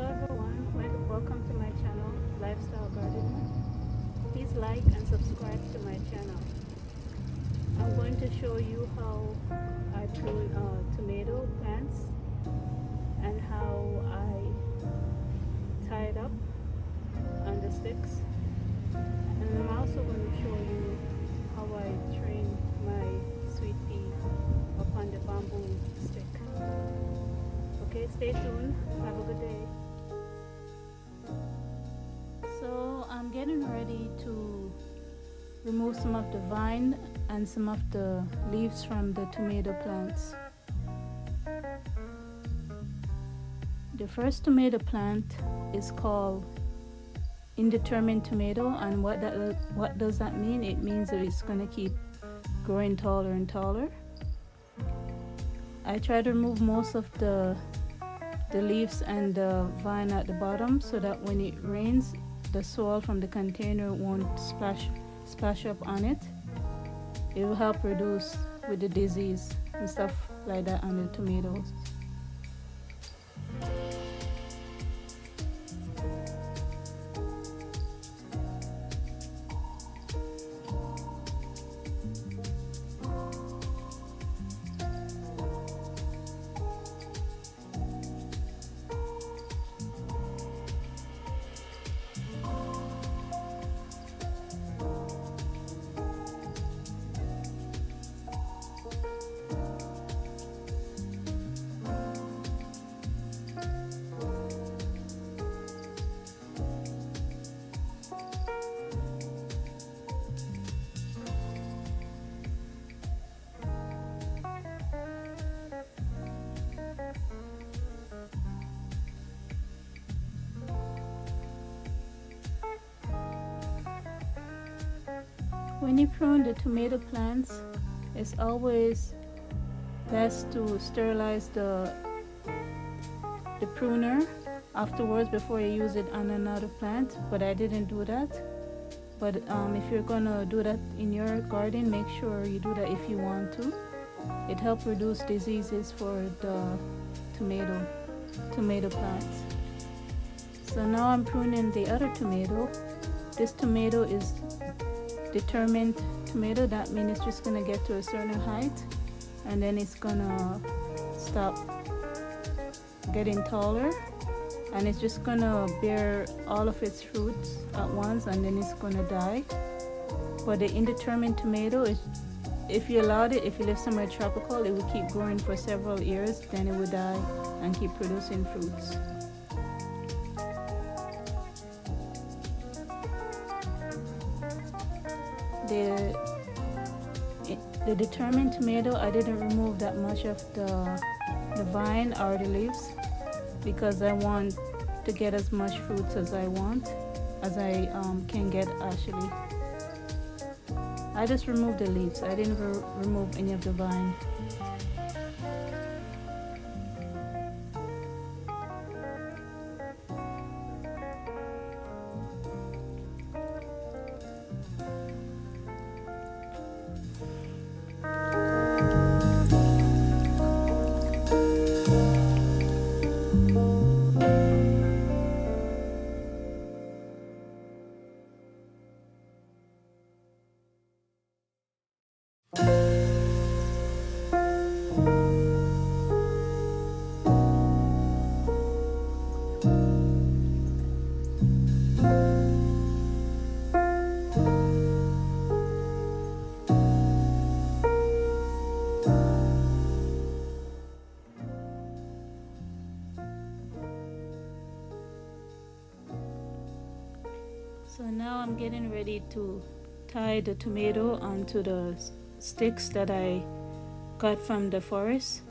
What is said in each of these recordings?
Hello everyone, welcome to my channel, Lifestyle Gardener. Please like and subscribe to my channel. I'm going to show you how I prune tomato plants and how I tie it up on the sticks. And I'm also going to show you how I train my sweet pea upon the bamboo stick. Okay, stay tuned. Have a good day. So I'm getting ready to remove some of the vine and some of the leaves from the tomato plants. The first tomato plant is called indeterminate tomato, and what does that mean? It means that it's going to keep growing taller and taller. I try to remove most of the leaves and the vine at the bottom so that when it rains, the soil from the container won't splash up on it. It will help reduce with the disease and stuff like that on the tomatoes. When you prune the tomato plants, it's always best to sterilize the pruner afterwards before you use it on another plant, but I didn't do that. But if you're gonna do that in your garden, make sure you do that if you want to. It helps reduce diseases for the tomato plants. So now I'm pruning the other tomato. This tomato is determined tomato. That means it's just gonna get to a certain height and then it's gonna stop getting taller, and it's just gonna bear all of its fruits at once and then it's gonna die. But the indeterminate tomato is, if you allowed it, if you live somewhere tropical, it will keep growing for several years, then it will die and keep producing fruits. The determined tomato, I didn't remove that much of the vine or the leaves because I want to get as much fruits as I can get actually. I just removed the leaves. I didn't remove any of the vine. So now I'm getting ready to tie the tomato onto the sticks that I got from the forest.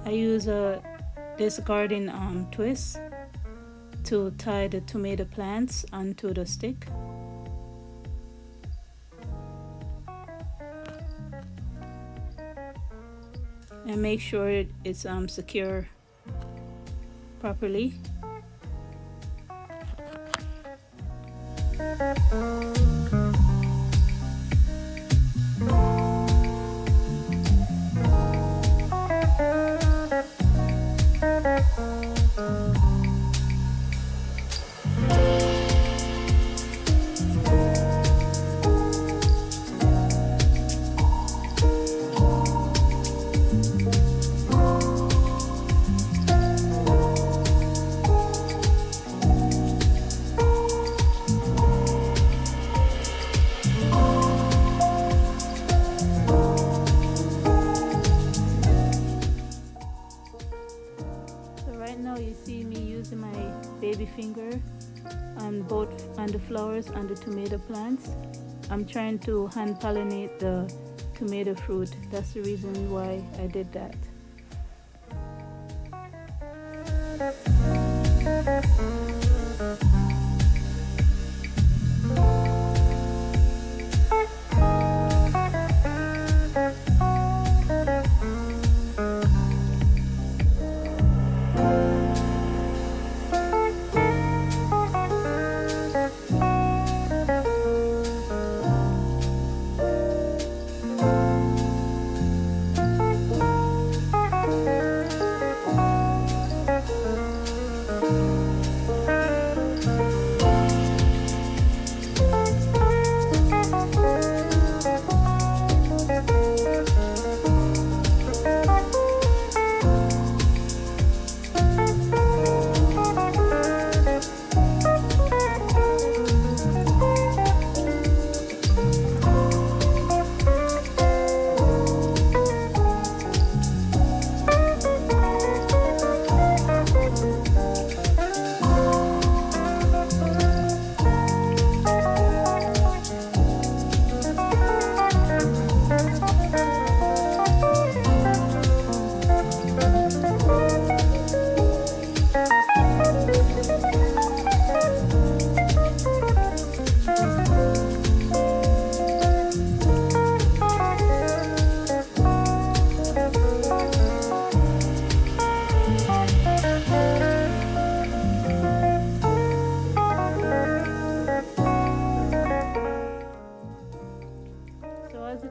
I use this garden twist to tie the tomato plants onto the stick. And make sure it's secure properly. and the flowers on the tomato plants. I'm trying to hand pollinate the tomato fruit. That's the reason why I did that.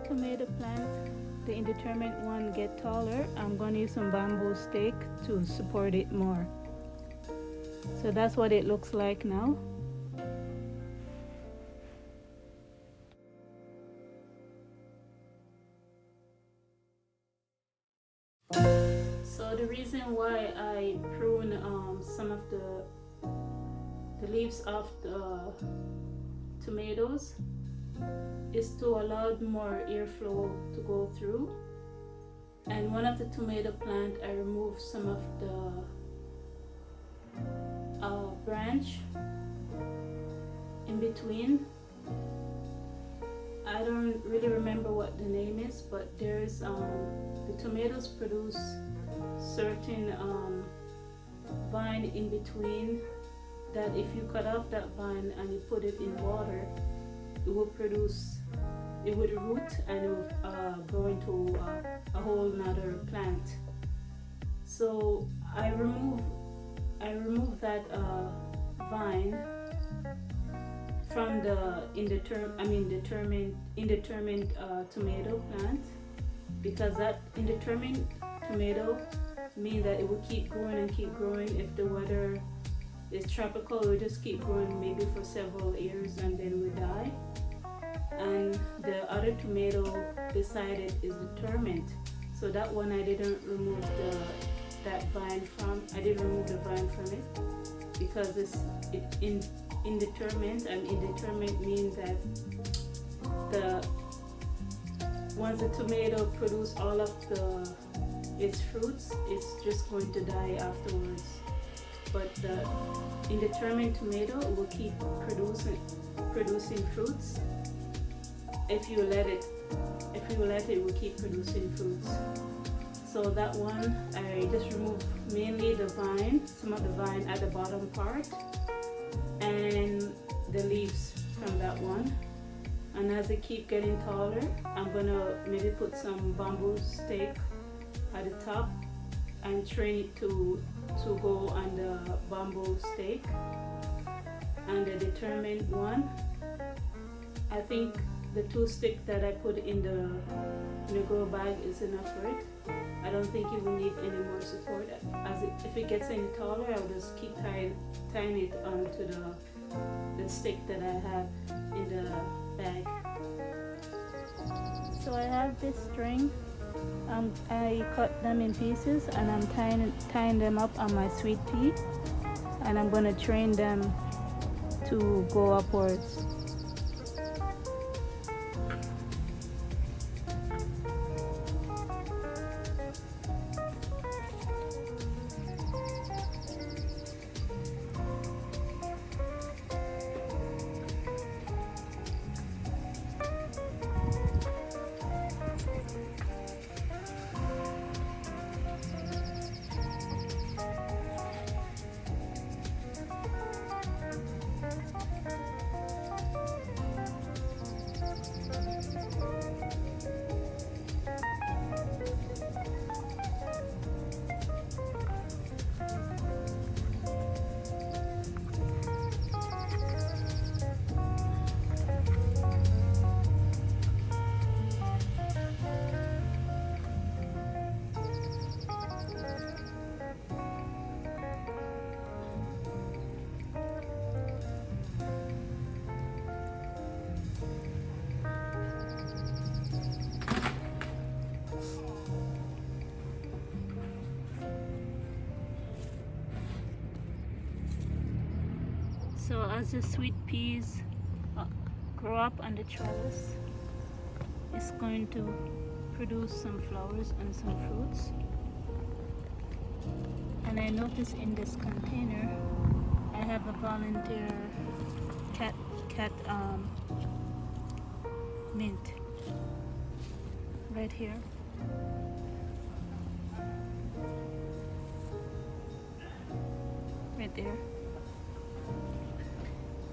Tomato plant, the indeterminate one, get taller, I'm going to use some bamboo stake to support it more. So that's what it looks like now. So the reason why I prune some of the leaves of the tomatoes is to allow more airflow to go through. And one of the tomato plant, I removed some of the branch in between. I don't really remember what the name is, but there's the tomatoes produce certain vine in between that if you cut off that vine and you put it in water, it will produce, it would root and it would go into a whole nother plant. So I removed that vine from the indeterminate tomato plant, because that indeterminate tomato means that it will keep growing and keep growing. If the weather is tropical, it will just keep growing maybe for several years and then will die. And the other tomato beside it is determined, so that one I didn't remove that vine from. I didn't remove the vine from it because it's indeterminate, and indeterminate means that once the tomato produce all of its fruits, it's just going to die afterwards. But the indeterminate tomato will keep producing fruits. If you let it, it will keep producing fruits. So that one, I just removed mainly the vine, some of the vine at the bottom part, and the leaves from that one. And as they keep getting taller, I'm gonna maybe put some bamboo stake at the top and train it to go on the bamboo stake. And the determined one, I think the 2 sticks that I put in the grow bag is enough for it. I don't think it will need any more support. If it gets any taller, I'll just keep tying it onto the stick that I have in the bag. So I have this string. I cut them in pieces and I'm tying them up on my sweet pea, and I'm going to train them to go upwards. So as the sweet peas grow up on the trellis, it's going to produce some flowers and some fruits. And I noticed in this container I have a volunteer cat mint right here. Right there.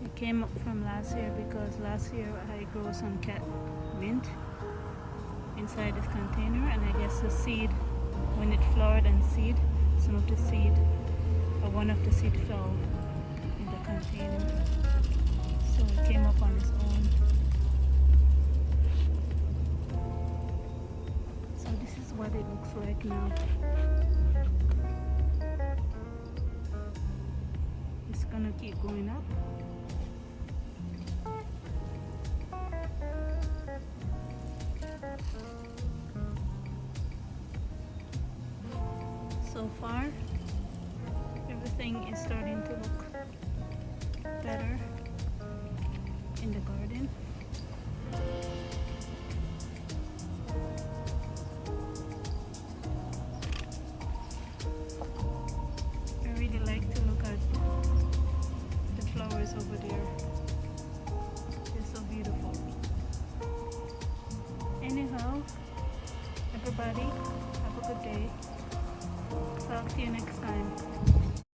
It came up from last year because last year I grew some cat mint inside this container, and I guess the seed, when it flowered and seed, some of the seed or one of the seed fell in the container, so it came up on its own. So this is what it looks like now. It's gonna keep going up. So far, everything is starting to look better in the garden. I really like to look at the flowers over there. They're so beautiful. Anyhow, everybody, have a good day. Talk to you next time.